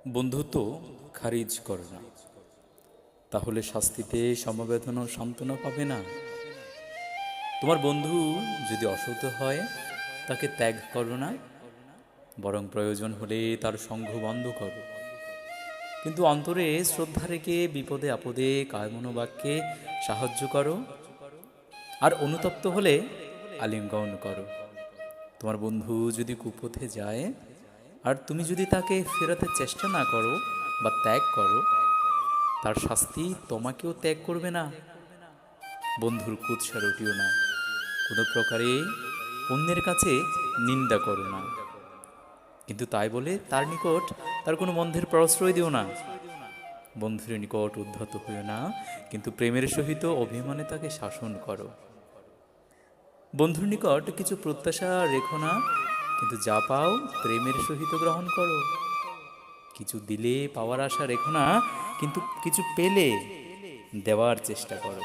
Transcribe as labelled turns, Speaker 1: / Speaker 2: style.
Speaker 1: বন্ধুত্ব খারিজ করো না, তাহলে শাস্তিতে সমবেদনা ও সান্ত্বনা পাবে না। তোমার বন্ধু যদি অসৎ হয় তাকে ত্যাগ করো না, বরং প্রয়োজন হলে তার সঙ্গ বন্ধ করো। কিন্তু অন্তরে শ্রদ্ধা রেখে বিপদে আপদে কায়মনোবাক্যে সাহায্য করো, আর অনুতপ্ত হলে আলিঙ্গন করো। তোমার বন্ধু যদি কুপথে যায় আর তুমি যদি তাকে ফেরাতে চেষ্টা না করো বা ত্যাগ করো, তার শাস্তি তোমাকেও ত্যাগ করবে না। বন্ধুর কুৎসা রটিও না, কোনো প্রকারে অন্যের কাছে নিন্দা করো না, কিন্তু তাই বলে তার নিকট তার কোনো বন্ধের প্রশ্রয় দিও না। বন্ধুর নিকট উদ্ধত হইও না, কিন্তু প্রেমের সহিত অভিমানে তাকে শাসন করো। বন্ধুর নিকট কিছু প্রত্যাশা রেখো না, কিন্তু যা পাও প্রেমের সহিত গ্রহণ করো। কিছু দিলে পাওয়ার আশা রেখো না, কিন্তু কিছু পেলে দেওয়ার চেষ্টা করো।